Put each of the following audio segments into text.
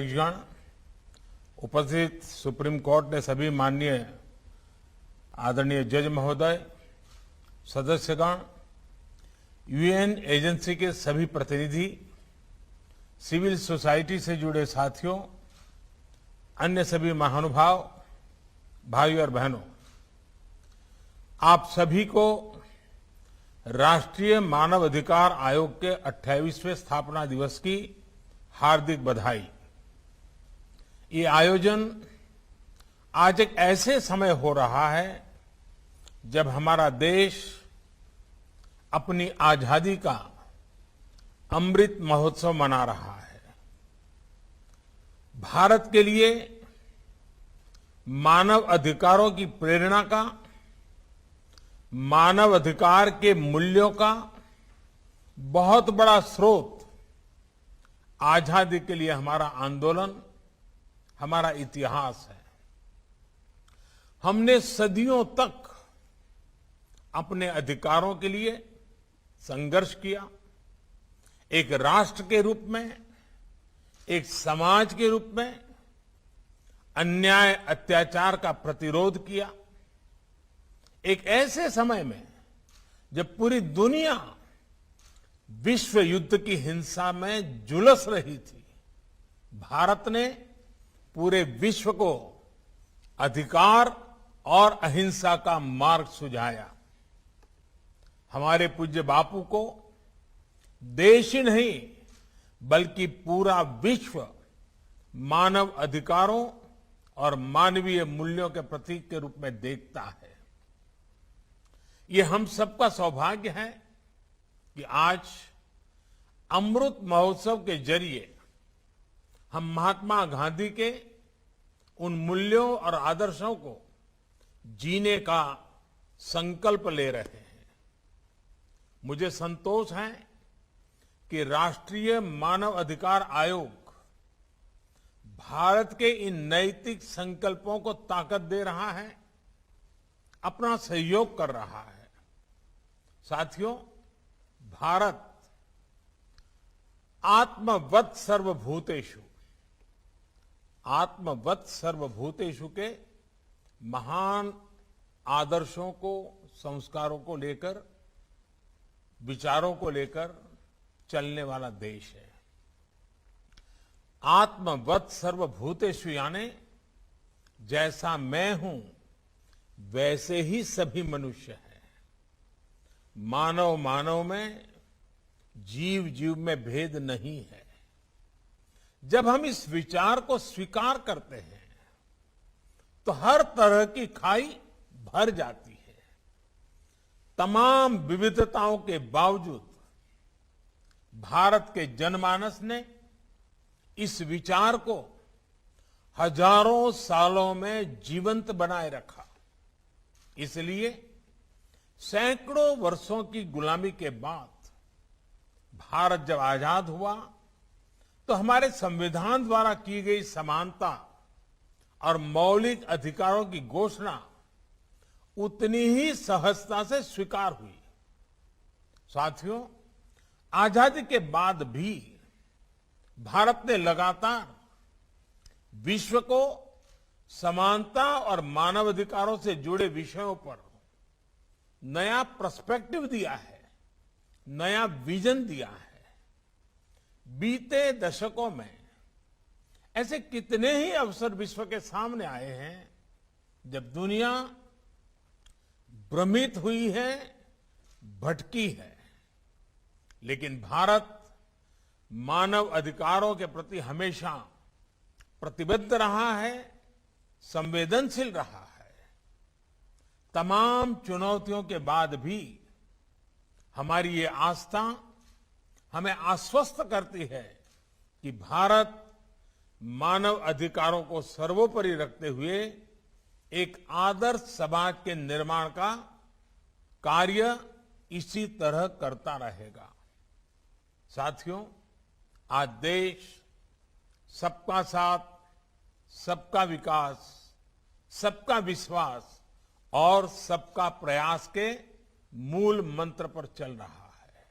अध्यक्षगण, उपस्थित supreme court ने सभी माननीय आदरणीय जज महोदय, सदस्यगण, यूएन एजेंसी के सभी प्रतिनिधि, सिविल सोसाइटी से जुड़े साथियों, अन्य सभी महानुभाव, भाइयों और बहनों, आप सभी को राष्ट्रीय मानव अधिकार आयोग के 28वें स्थापना दिवस की हार्दिक बधाई। ये आयोजन आज एक ऐसे समय हो रहा है जब हमारा देश अपनी आजादी का अमृत महोत्सव मना रहा है। भारत के लिए मानव अधिकारों की प्रेरणा का, मानव अधिकार के मूल्यों का बहुत बड़ा स्रोत आजादी के लिए हमारा आंदोलन, हमारा इतिहास है। हमने सदियों तक अपने अधिकारों के लिए संघर्ष किया, एक राष्ट्र के रूप में, एक समाज के रूप में अन्याय अत्याचार का प्रतिरोध किया। एक ऐसे समय में जब पूरी दुनिया विश्व युद्ध की हिंसा में झुलस रही थी, भारत ने पूरे विश्व को अधिकार और अहिंसा का मार्ग सुझाया। हमारे पूज्य बापू को देश ही नहीं बल्कि पूरा विश्व मानव अधिकारों और मानवीय मूल्यों के प्रतीक के रूप में देखता है। ये हम सबका सौभाग्य है कि आज अमृत महोत्सव के जरिए हम महात्मा गांधी के उन मूल्यों और आदर्शों को जीने का संकल्प ले रहे हैं। मुझे संतोष है कि राष्ट्रीय मानव अधिकार आयोग भारत के इन नैतिक संकल्पों को ताकत दे रहा है, अपना सहयोग कर रहा है। साथियों, भारत आत्मवत् सर्वभूतेषु के महान आदर्शों को, संस्कारों को लेकर, विचारों को लेकर चलने वाला देश है। आत्मवत् सर्वभूतेषु यानी जैसा मैं हूं वैसे ही सभी मनुष्य हैं। मानव मानव में, जीव जीव में भेद नहीं है। जब हम इस विचार को स्वीकार करते हैं तो हर तरह की खाई भर जाती है। तमाम विविधताओं के बावजूद भारत के जनमानस ने इस विचार को हजारों सालों में जीवंत बनाए रखा। इसलिए सैकड़ों वर्षों की गुलामी के बाद भारत जब आजाद हुआ तो हमारे संविधान द्वारा की गई समानता और मौलिक अधिकारों की घोषणा उतनी ही सहजता से स्वीकार हुई। साथियों, आजादी के बाद भी भारत ने लगातार विश्व को समानता और मानवाधिकारों से जुड़े विषयों पर नया पर्सपेक्टिव दिया है, नया विजन दिया है। बीते दशकों में ऐसे कितने ही अवसर विश्व के सामने आए हैं जब दुनिया भ्रमित हुई है, भटकी है, लेकिन भारत मानव अधिकारों के प्रति हमेशा प्रतिबद्ध रहा है, संवेदनशील रहा है। तमाम चुनौतियों के बाद भी हमारी ये आस्था हमें आश्वस्त करती है कि भारत मानव अधिकारों को सर्वोपरि रखते हुए एक आदर्श समाज के निर्माण का कार्य इसी तरह करता रहेगा। साथियों, आज देश सबका साथ, सबका विकास, सबका विश्वास और सबका प्रयास के मूल मंत्र पर चल रहा है।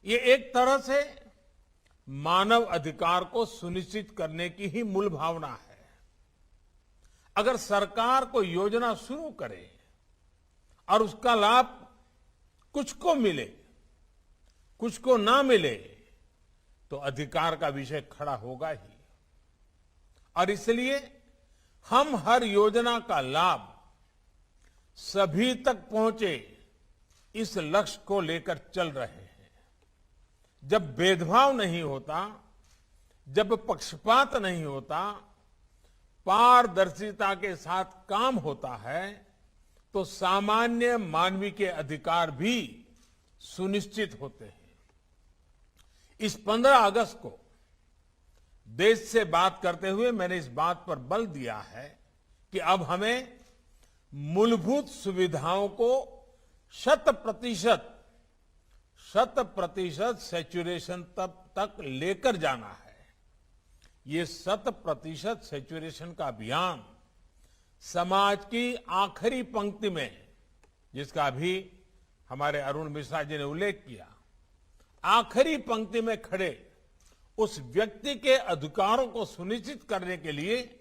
ये एक तरह से मानव अधिकार को सुनिश्चित करने की ही मूल भावना है। अगर सरकार कोई योजना शुरू करे और उसका लाभ कुछ को मिले, कुछ को ना मिले, तो अधिकार का विषय खड़ा होगा ही। और इसलिए हम हर योजना का लाभ सभी तक पहुंचे, इस लक्ष्य को लेकर चल रहे हैं। जब भेदभाव नहीं होता, जब पक्षपात नहीं होता, पारदर्शिता के साथ काम होता है, तो सामान्य मानवीय के अधिकार भी सुनिश्चित होते हैं। इस 15 अगस्त को देश से बात करते हुए मैंने इस बात पर बल दिया है कि अब हमें मूलभूत सुविधाओं को 100% सैचुरेशन तक लेकर जाना है। ये 100% सैचुरेशन का अभियान समाज की आखिरी पंक्ति में, जिसका अभी हमारे अरुण मिश्रा जी ने उल्लेख किया, आखिरी पंक्ति में खड़े उस व्यक्ति के अधिकारों को सुनिश्चित करने के लिए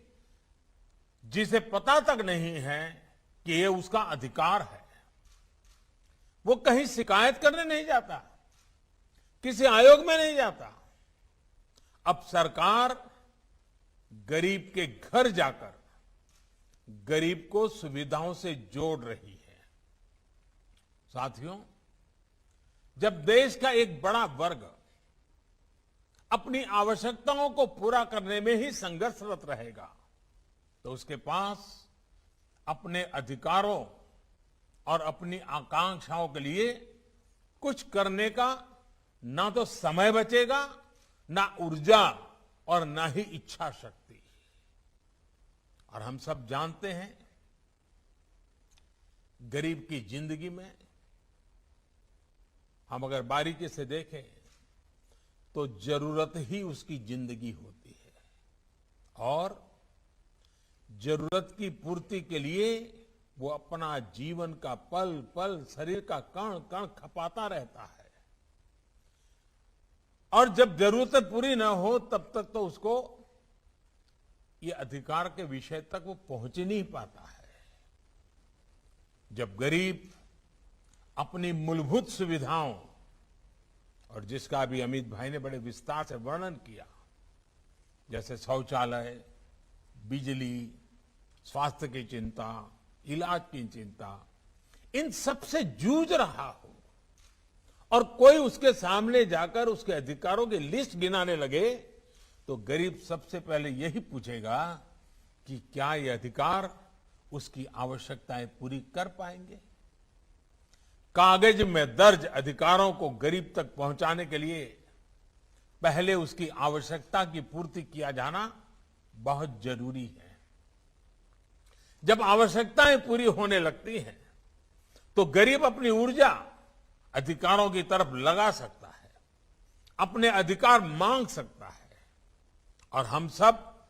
जिसे पता तक नहीं है कि ये उसका अधिकार है। वो कहीं शिकायत करने नहीं जाता, किसी आयोग में नहीं जाता। अब सरकार गरीब के घर जाकर गरीब को सुविधाओं से जोड़ रही है। साथियों, जब देश का एक बड़ा वर्ग अपनी आवश्यकताओं को पूरा करने में ही संघर्षरत रहेगा, तो उसके पास अपने अधिकारों और अपनी आकांक्षाओं के लिए कुछ करने का ना तो समय बचेगा, ना ऊर्जा और ना ही इच्छा शक्ति। और हम सब जानते हैं, गरीब की जिंदगी में हम अगर बारीकी से देखें तो जरूरत ही उसकी जिंदगी होती है, और जरूरत की पूर्ति के लिए वो अपना जीवन का पल पल, शरीर का कण कण खपाता रहता है। और जब जरूरतें पूरी ना हो तब तक तो उसको ये अधिकार के विषय तक वो पहुंच ही नहीं पाता है। जब गरीब अपनी मूलभूत सुविधाओं, और जिसका भी अमित भाई ने बड़े विस्तार से वर्णन किया, जैसे शौचालय, बिजली, स्वास्थ्य की चिंता, इलाज की चिंता, इन सब से जूझ रहा हो और कोई उसके सामने जाकर उसके अधिकारों की लिस्ट गिनाने लगे, तो गरीब सबसे पहले यही पूछेगा कि क्या ये अधिकार उसकी आवश्यकताएं पूरी कर पाएंगे। कागज में दर्ज अधिकारों को गरीब तक पहुंचाने के लिए पहले उसकी आवश्यकता की पूर्ति किया जाना बहुत जरूरी है। जब आवश्यकताएं पूरी होने लगती हैं, तो गरीब अपनी ऊर्जा अधिकारों की तरफ लगा सकता है, अपने अधिकार मांग सकता है। और हम सब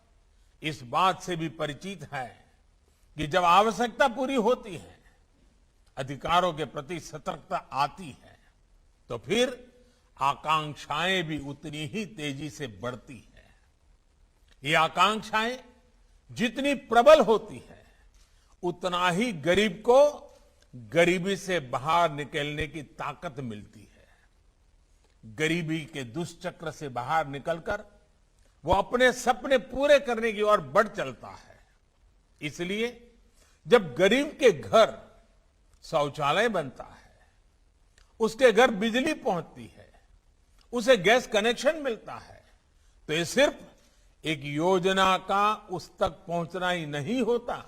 इस बात से भी परिचित हैं कि जब आवश्यकता पूरी होती है, अधिकारों के प्रति सतर्कता आती है, तो फिर आकांक्षाएं भी उतनी ही तेजी से बढ़ती है। ये आकांक्षाएं जितनी प्रबल होती है, उतना ही गरीब को गरीबी से बाहर निकलने की ताकत मिलती है। गरीबी के दुष्चक्र से बाहर निकलकर वो अपने सपने पूरे करने की ओर बढ़ चलता है। इसलिए जब गरीब के घर शौचालय बनता है, उसके घर बिजली पहुंचती है, उसे गैस कनेक्शन मिलता है, तो ये सिर्फ एक योजना का उस तक पहुंचना ही नहीं होता।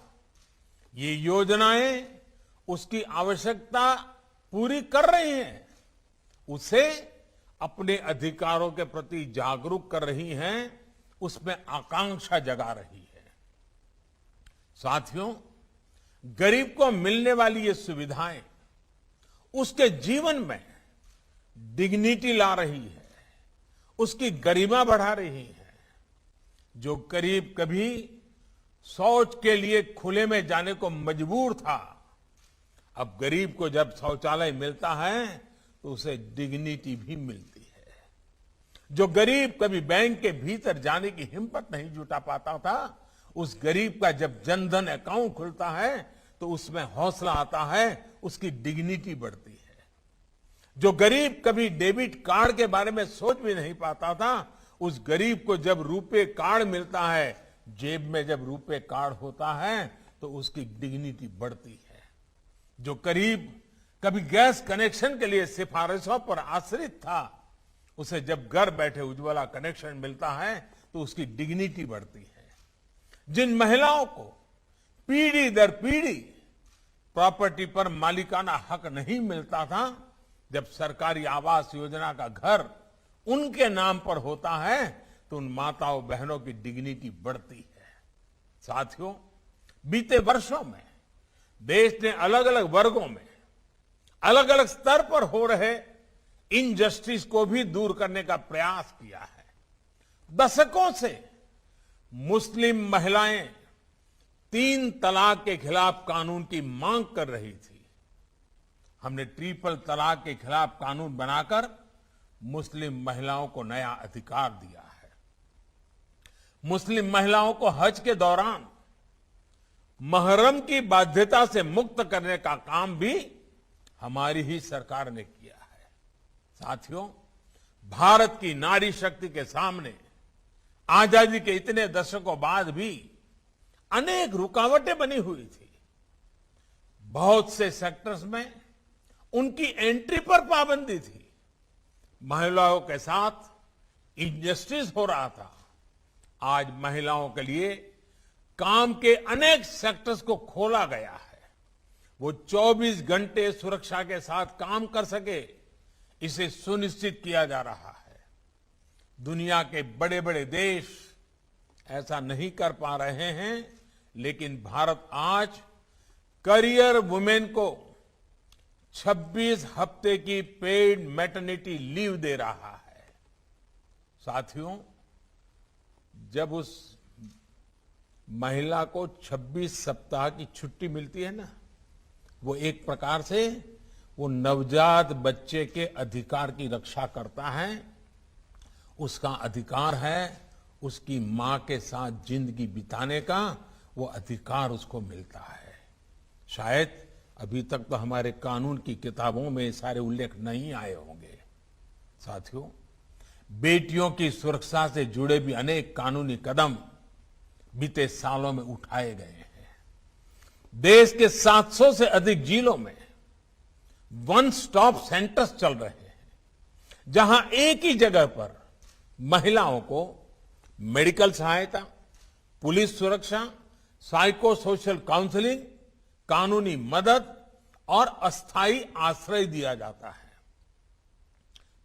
ये योजनाएं उसकी आवश्यकता पूरी कर रही हैं, उसे अपने अधिकारों के प्रति जागरूक कर रही हैं, उसमें आकांक्षा जगा रही है। साथियों, गरीब को मिलने वाली ये सुविधाएं उसके जीवन में डिग्निटी ला रही है, उसकी गरिमा बढ़ा रही है। जो गरीब कभी शौच के लिए खुले में जाने को मजबूर था, अब गरीब को जब शौचालय मिलता है तो उसे डिग्निटी भी मिलती है। जो गरीब कभी बैंक के भीतर जाने की हिम्मत नहीं जुटा पाता था, उस गरीब का जब जनधन अकाउंट खुलता है तो उसमें हौसला आता है, उसकी डिग्निटी बढ़ती है। जो गरीब कभी डेबिट कार्ड के बारे में सोच भी नहीं पाता था, उस गरीब को जब रुपे कार्ड मिलता है, जेब में जब रुपे कार्ड होता है तो उसकी डिग्निटी बढ़ती है। जो गरीब कभी गैस कनेक्शन के लिए सिफारिशों पर आश्रित था, उसे जब घर बैठे उज्ज्वला कनेक्शन मिलता है तो उसकी डिग्निटी बढ़ती है। जिन महिलाओं को पीढ़ी दर पीढ़ी प्रॉपर्टी पर मालिकाना हक नहीं मिलता था, जब सरकारी आवास योजना का घर उनके नाम पर होता है तो उन माताओं बहनों की डिग्निटी बढ़ती है। साथियों, बीते वर्षों में देश ने अलग अलग वर्गों में अलग अलग स्तर पर हो रहे इनजस्टिस को भी दूर करने का प्रयास किया है। दशकों से मुस्लिम महिलाएं 3 तलाक के खिलाफ कानून की मांग कर रही थी। हमने ट्रिपल तलाक के खिलाफ कानून बनाकर मुस्लिम महिलाओं को नया अधिकार दिया है। मुस्लिम महिलाओं को हज के दौरान महरम की बाध्यता से मुक्त करने का काम भी हमारी ही सरकार ने किया है। साथियों, भारत की नारी शक्ति के सामने आजादी के इतने दशकों बाद भी अनेक रुकावटें बनी हुई थी। बहुत से सेक्टर्स में उनकी एंट्री पर पाबंदी थी। महिलाओं के साथ इनजस्टिस हो रहा था। आज महिलाओं के लिए काम के अनेक सेक्टर्स को खोला गया है। वो 24 घंटे सुरक्षा के साथ काम कर सके, इसे सुनिश्चित किया जा रहा है। दुनिया के बड़े बड़े देश ऐसा नहीं कर पा रहे हैं, लेकिन भारत आज करियर वुमेन को 26 हफ्ते की पेड मैटरनिटी लीव दे रहा है। साथियों, जब उस महिला को 26 सप्ताह की छुट्टी मिलती है ना, वो एक प्रकार से वो नवजात बच्चे के अधिकार की रक्षा करता है। उसका अधिकार है उसकी मां के साथ जिंदगी बिताने का, वो अधिकार उसको मिलता है। शायद अभी तक तो हमारे कानून की किताबों में सारे उल्लेख नहीं आए होंगे। साथियों, बेटियों की सुरक्षा से जुड़े भी अनेक कानूनी कदम बीते सालों में उठाए गए हैं। देश के 700 से अधिक जिलों में वन स्टॉप सेंटर्स चल रहे हैं, जहां एक ही जगह पर महिलाओं को मेडिकल सहायता, पुलिस सुरक्षा, साइको सोशल काउंसलिंग, कानूनी मदद और अस्थायी आश्रय दिया जाता है।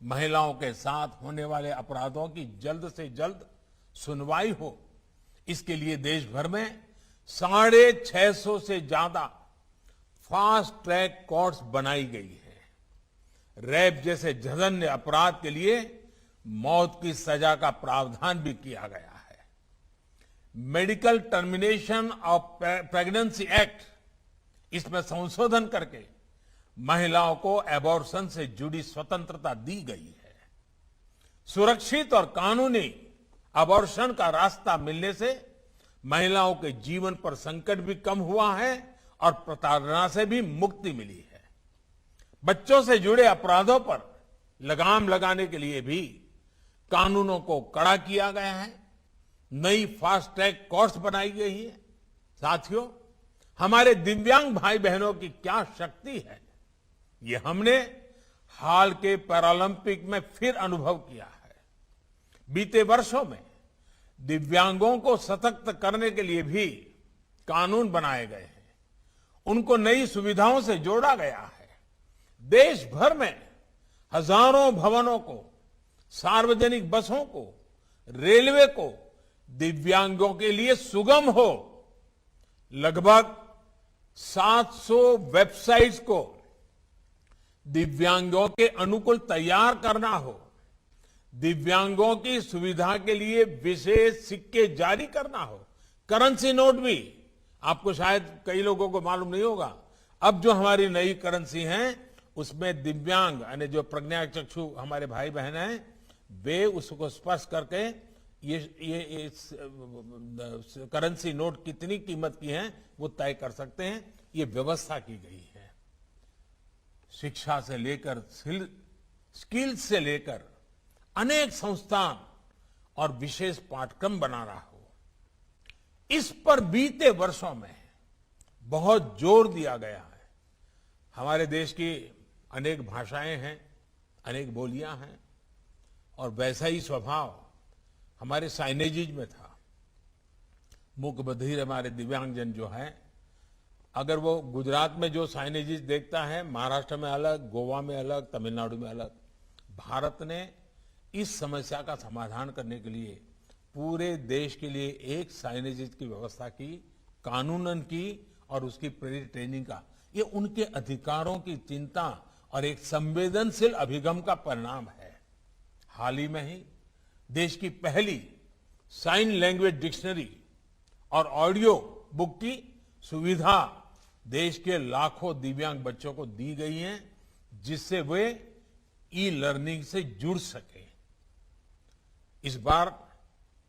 महिलाओं के साथ होने वाले अपराधों की जल्द से जल्द सुनवाई हो, इसके लिए देश भर में 650 से ज्यादा फास्ट ट्रैक कोर्ट्स बनाई गई है। रेप जैसे जघन्य अपराध के लिए मौत की सजा का प्रावधान भी किया गया है। Medical termination of pregnancy act, इसमें संशोधन करके महिलाओं को एबॉर्शन से जुड़ी स्वतंत्रता दी गई है। सुरक्षित और कानूनी एबॉर्शन का रास्ता मिलने से महिलाओं के जीवन पर संकट भी कम हुआ है और प्रताड़ना से भी मुक्ति मिली है। बच्चों से जुड़े अपराधों पर लगाम लगाने के लिए भी कानूनों को कड़ा किया गया है। नई फास्ट ट्रैक कोर्ट्स बनाई गई है। साथियों, हमारे दिव्यांग भाई बहनों की क्या शक्ति है, ये हमने हाल के पैरालंपिक में फिर अनुभव किया है। बीते वर्षों में दिव्यांगों को सशक्त करने के लिए भी कानून बनाए गए हैं। उनको नई सुविधाओं से जोड़ा गया है। देश भर में हजारों भवनों को, सार्वजनिक बसों को, रेलवे को दिव्यांगों के लिए सुगम हो, लगभग 700 वेबसाइट्स को दिव्यांगों के अनुकूल तैयार करना हो, दिव्यांगों की सुविधा के लिए विशेष सिक्के जारी करना हो, करेंसी नोट भी। आपको शायद कई लोगों को मालूम नहीं होगा, अब जो हमारी नई करेंसी है उसमें दिव्यांग यानी जो प्रज्ञाचक्षु हमारे भाई बहन हैं, वे उसको स्पर्श करके ये करेंसी नोट कितनी कीमत की है वो तय कर सकते हैं। ये व्यवस्था की गई है। शिक्षा से लेकर स्किल्स से लेकर अनेक संस्थान और विशेष पाठ्यक्रम बना रहा हो, इस पर बीते वर्षों में बहुत जोर दिया गया है। हमारे देश की अनेक भाषाएं हैं, अनेक बोलियां हैं, और वैसा ही स्वभाव हमारे साइनेजेज में था। मूक बधिर हमारे दिव्यांगजन जो है, अगर वो गुजरात में जो साइनेजेज देखता है, महाराष्ट्र में अलग, गोवा में अलग, तमिलनाडु में अलग। भारत ने इस समस्या का समाधान करने के लिए पूरे देश के लिए एक साइनेजेज की व्यवस्था की, कानूनन की, और उसकी प्रेरित ट्रेनिंग का। ये उनके अधिकारों की चिंता और एक संवेदनशील अभिगम का परिणाम है। हाल ही में ही देश की पहली साइन लैंग्वेज डिक्शनरी और ऑडियो बुक की सुविधा देश के लाखों दिव्यांग बच्चों को दी गई है, जिससे वे ई लर्निंग से जुड़ सके। इस बार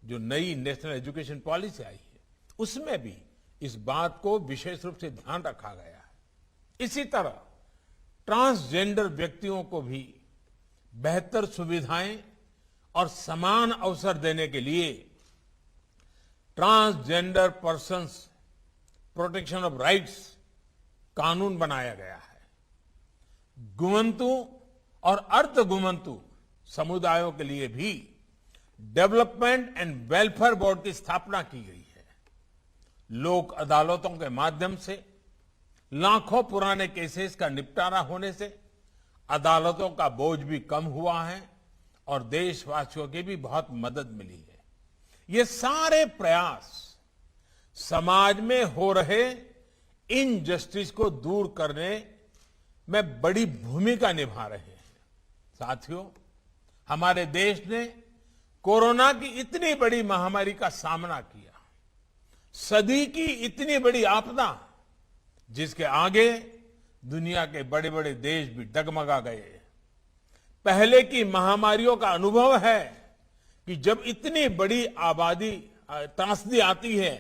जो नई नेशनल एजुकेशन पॉलिसी आई है, उसमें भी इस बात को विशेष रूप से ध्यान रखा गया है। इसी तरह ट्रांसजेंडर व्यक्तियों को भी बेहतर सुविधाएं और समान अवसर देने के लिए transgender persons protection of rights कानून बनाया गया है। गुमंतु और अर्धगुमंतु समुदायों के लिए भी डेवलपमेंट एंड वेलफेयर बोर्ड की स्थापना की गई है। लोक अदालतों के माध्यम से लाखों पुराने केसेस का निपटारा होने से अदालतों का बोझ भी कम हुआ है और देशवासियों की भी बहुत मदद मिली है। ये सारे प्रयास समाज में हो रहे इनजस्टिस को दूर करने में बड़ी भूमिका निभा रहे हैं। साथियों, हमारे देश ने कोरोना की इतनी बड़ी महामारी का सामना किया, सदी की इतनी बड़ी आपदा, जिसके आगे दुनिया के बड़े बड़े देश भी डगमगा गए। पहले की महामारियों का अनुभव है कि जब इतनी बड़ी आबादी त्रासदी आती है,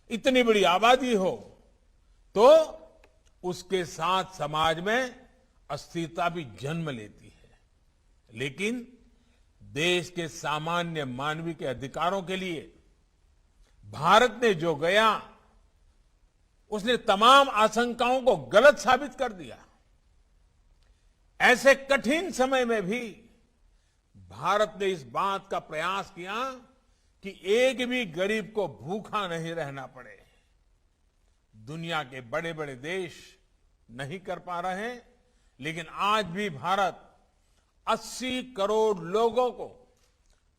इतनी बड़ी आबादी हो, तो उसके साथ समाज में अस्थिरता भी जन्म लेती है। लेकिन देश के सामान्य मानवीय के अधिकारों के लिए भारत ने जो गया, उसने तमाम आशंकाओं को गलत साबित कर दिया। ऐसे कठिन समय में भी भारत ने इस बात का प्रयास किया कि एक भी गरीब को भूखा नहीं रहना पड़े। दुनिया के बड़े बड़े देश नहीं कर पा रहे हैं, लेकिन आज भी भारत 80 करोड़ लोगों को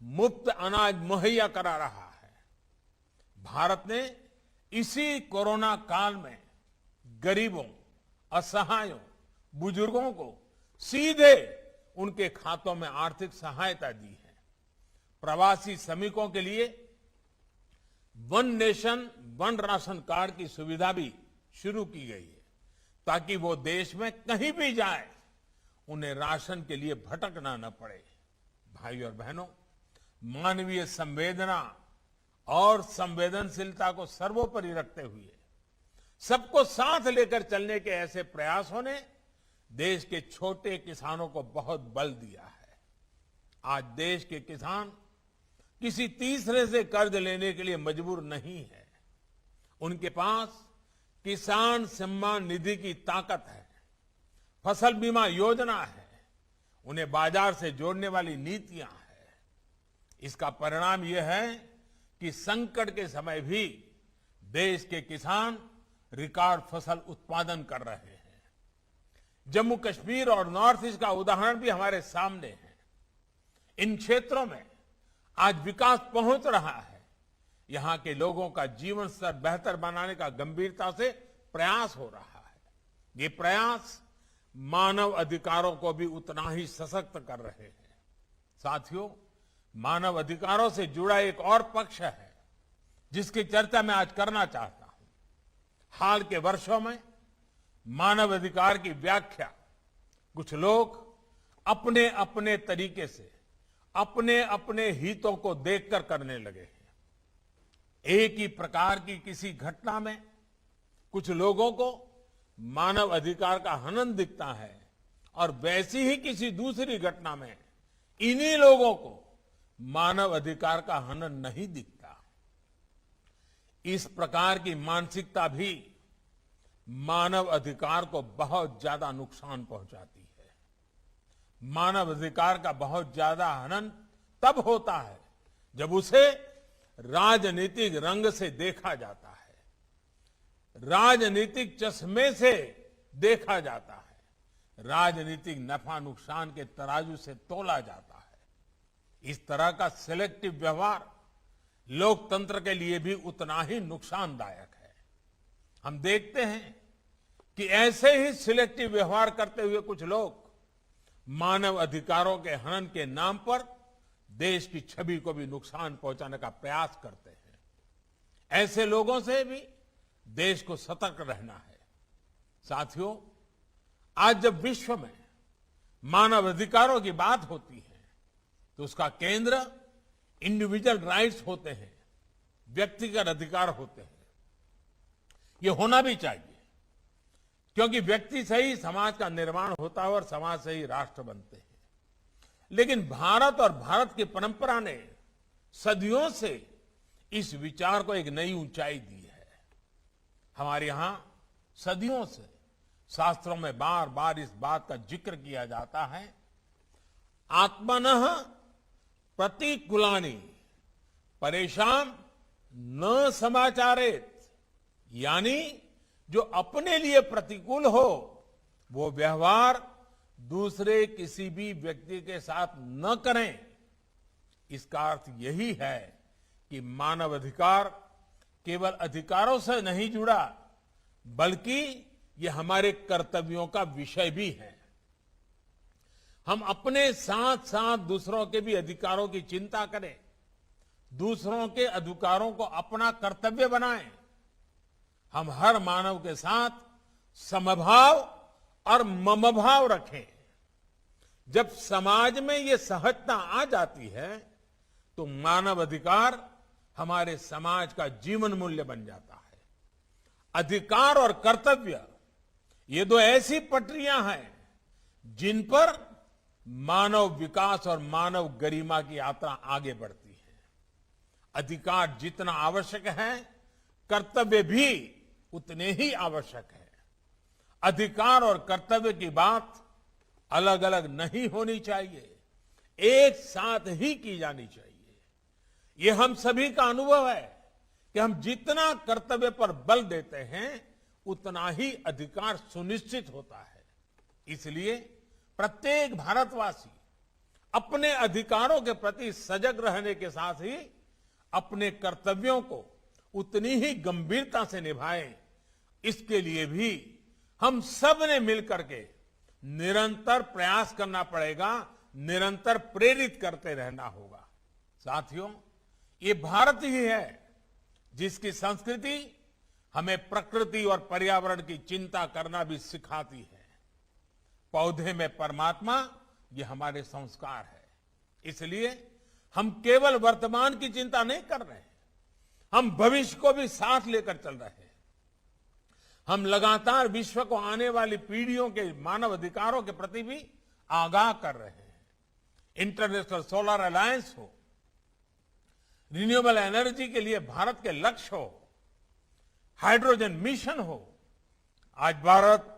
मुफ्त अनाज मुहैया करा रहा है। भारत ने इसी कोरोना काल में गरीबों, असहायों, बुजुर्गों को सीधे उनके खातों में आर्थिक सहायता दी है। प्रवासी श्रमिकों के लिए one nation one ration card की सुविधा भी शुरू की गई है, ताकि वो देश में कहीं भी जाए उन्हें राशन के लिए भटकना न पड़े। भाई और बहनों, मानवीय संवेदना और संवेदनशीलता को सर्वोपरि रखते हुए सबको साथ लेकर चलने के ऐसे प्रयासों ने देश के छोटे किसानों को बहुत बल दिया है। आज देश के किसान किसी तीसरे से कर्ज लेने के लिए मजबूर नहीं है। उनके पास किसान सम्मान निधि की ताकत है, फसल बीमा योजना है, उन्हें बाजार से जोड़ने वाली नीतियां हैं। इसका परिणाम यह है कि संकट के समय भी देश के किसान रिकॉर्ड फसल उत्पादन कर रहे हैं। जम्मू कश्मीर और नॉर्थ ईस्ट का उदाहरण भी हमारे सामने है। इन क्षेत्रों में आज विकास पहुंच रहा है। यहां के लोगों का जीवन स्तर बेहतर बनाने का गंभीरता से प्रयास हो रहा है। ये प्रयास मानव अधिकारों को भी उतना ही सशक्त कर रहे हैं। साथियों, मानव अधिकारों से जुड़ा एक और पक्ष है जिसकी चर्चा मैं आज करना चाहता हूं। हाल के वर्षों में मानव अधिकार की व्याख्या कुछ लोग अपने अपने तरीके से अपने अपने हितों को देखकर करने लगे हैं। एक ही प्रकार की किसी घटना में कुछ लोगों को मानव अधिकार का हनन दिखता है और वैसी ही किसी दूसरी घटना में इन्हीं लोगों को मानव अधिकार का हनन नहीं दिखता। इस प्रकार की मानसिकता भी मानव अधिकार को बहुत ज्यादा नुकसान पहुंचाती है। मानव अधिकार का बहुत ज्यादा हनन तब होता है जब उसे राजनीतिक रंग से देखा जाता है, राजनीतिक चश्मे से देखा जाता है, राजनीतिक नफा नुकसान के तराजू से तोला जाता है। इस तरह का सिलेक्टिव व्यवहार लोकतंत्र के लिए भी उतना ही नुकसानदायक है। हम देखते हैं कि ऐसे ही सिलेक्टिव व्यवहार करते हुए कुछ लोग मानव अधिकारों के हनन के नाम पर देश की छवि को भी नुकसान पहुंचाने का प्रयास करते हैं। ऐसे लोगों से भी देश को सतर्क रहना है। साथियों, आज जब विश्व में मानव अधिकारों की बात होती है तो उसका केंद्र इंडिविजुअल राइट्स होते हैं, व्यक्तिगत अधिकार होते हैं। ये होना भी चाहिए, क्योंकि व्यक्ति से ही समाज का निर्माण होता है और समाज से ही राष्ट्र बनते हैं। लेकिन भारत और भारत की परंपरा ने सदियों से इस विचार को एक नई ऊंचाई दी है। हमारे यहां सदियों से शास्त्रों में बार बार इस बात का जिक्र किया जाता है, आत्मनः प्रतिकूलानि परेशान न समाचारेत, यानी जो अपने लिए प्रतिकूल हो वो व्यवहार दूसरे किसी भी व्यक्ति के साथ न करें। इसका अर्थ यही है कि मानव अधिकार केवल अधिकारों से नहीं जुड़ा, बल्कि ये हमारे कर्तव्यों का विषय भी है। हम अपने साथ साथ दूसरों के भी अधिकारों की चिंता करें, दूसरों के अधिकारों को अपना कर्तव्य बनाएं। हम हर मानव के साथ समभाव और ममभाव रखें। जब समाज में ये सहजता आ जाती है तो मानव अधिकार हमारे समाज का जीवन मूल्य बन जाता है। अधिकार और कर्तव्य ये दो ऐसी पटरियां हैं जिन पर मानव विकास और मानव गरिमा की यात्रा आगे बढ़ती है। अधिकार जितना आवश्यक है, कर्तव्य भी उतने ही आवश्यक है। अधिकार और कर्तव्य की बात अलग अलग नहीं होनी चाहिए, एक साथ ही की जानी चाहिए। ये हम सभी का अनुभव है कि हम जितना कर्तव्य पर बल देते हैं उतना ही अधिकार सुनिश्चित होता है। इसलिए प्रत्येक भारतवासी अपने अधिकारों के प्रति सजग रहने के साथ ही अपने कर्तव्यों को उतनी ही गंभीरता से निभाएं। इसके लिए भी हम सब ने मिलकर के निरंतर प्रयास करना पड़ेगा, निरंतर प्रेरित करते रहना होगा। साथियों, ये भारत ही है जिसकी संस्कृति हमें प्रकृति और पर्यावरण की चिंता करना भी सिखाती है। पौधे में परमात्मा, ये हमारे संस्कार है। इसलिए हम केवल वर्तमान की चिंता नहीं कर रहे हैं, हम भविष्य को भी साथ लेकर चल रहे हैं। हम लगातार विश्व को आने वाली पीढ़ियों के मानव अधिकारों के प्रति भी आगाह कर रहे हैं। इंटरनेशनल सोलर अलायंस हो, रिन्यूएबल एनर्जी के लिए भारत के लक्ष्य हो, हाइड्रोजन मिशन हो, आज भारत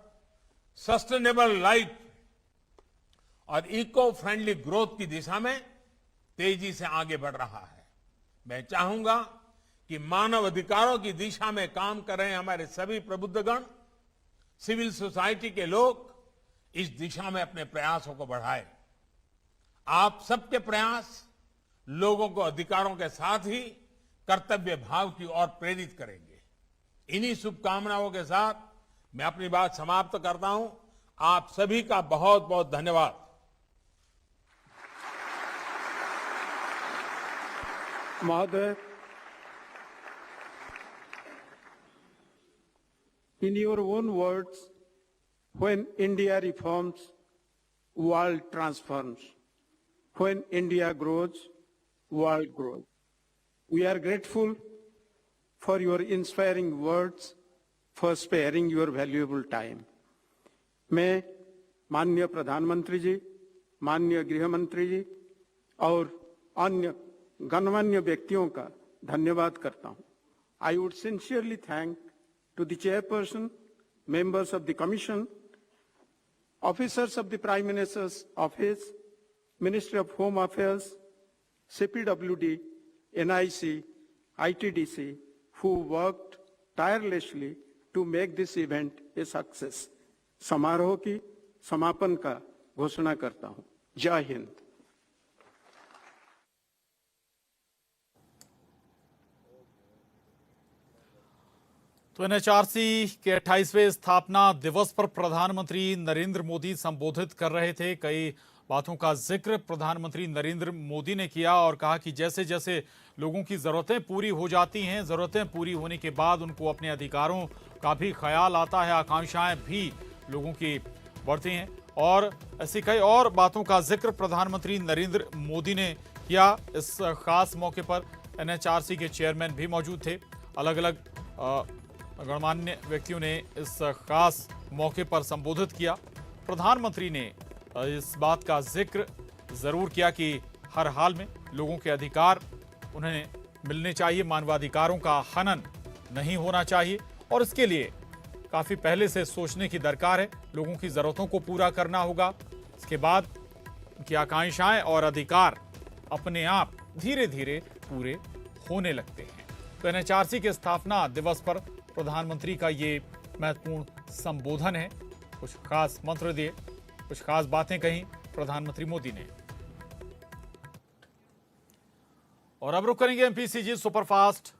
सस्टेनेबल लाइफ और इको फ्रेंडली ग्रोथ की दिशा में तेजी से आगे बढ़ रहा है। मैं चाहूंगा कि मानव अधिकारों की दिशा में काम कर रहे हमारे सभी प्रबुद्धगण, सिविल सोसाइटी के लोग इस दिशा में अपने प्रयासों को बढ़ाएं। आप सबके प्रयास लोगों को अधिकारों के साथ ही कर्तव्य भाव की ओर प्रेरित करेंगे। इन्हीं शुभकामनाओं के साथ मैं अपनी बात समाप्त करता हूं। आप सभी का बहुत बहुत धन्यवाद। महोदय, in your own words, when India reforms, world transforms. When India grows, world grows. We are grateful for your inspiring words, for sparing your valuable time. मैं माननीय प्रधानमंत्री जी, माननीय गृह मंत्री जी और अन्य गणमान्य व्यक्तियों का धन्यवाद करता हूं. I would sincerely thank to the chairperson, members of the commission, officers of the Prime Minister's office, Ministry of Home Affairs, CPWD, NIC, ITDC, who worked tirelessly to make this event a success. समारोह की समापन का घोषणा करता हूं. जय हिंद. तो NHRC के 28वें स्थापना दिवस पर प्रधानमंत्री नरेंद्र मोदी संबोधित कर रहे थे. कई बातों का जिक्र प्रधानमंत्री नरेंद्र मोदी ने किया और कहा कि जैसे जैसे लोगों की ज़रूरतें पूरी हो जाती हैं, ज़रूरतें पूरी होने के बाद उनको अपने अधिकारों का भी ख्याल आता है, आकांक्षाएं भी लोगों की बढ़ती हैं. और ऐसी कई और बातों का जिक्र प्रधानमंत्री नरेंद्र मोदी ने किया. इस खास मौके पर एनएचआरसी के चेयरमैन भी मौजूद थे. अलग अलग गणमान्य व्यक्तियों ने इस खास मौके पर संबोधित किया. प्रधानमंत्री ने इस बात का जिक्र जरूर किया कि हर हाल में लोगों के अधिकार उन्हें मिलने चाहिए, मानवाधिकारों का हनन नहीं होना चाहिए और इसके लिए काफी पहले से सोचने की दरकार है. लोगों की जरूरतों को पूरा करना होगा, इसके बाद उनकी आकांक्षाएं और अधिकार अपने आप धीरे धीरे पूरे होने लगते हैं. तो एनएचआरसी के स्थापना दिवस पर प्रधानमंत्री का ये महत्वपूर्ण संबोधन है. कुछ खास मंत्र दिए, कुछ खास बातें कही प्रधानमंत्री मोदी ने. और अब रुक करेंगे एमपीसीजी सुपरफास्ट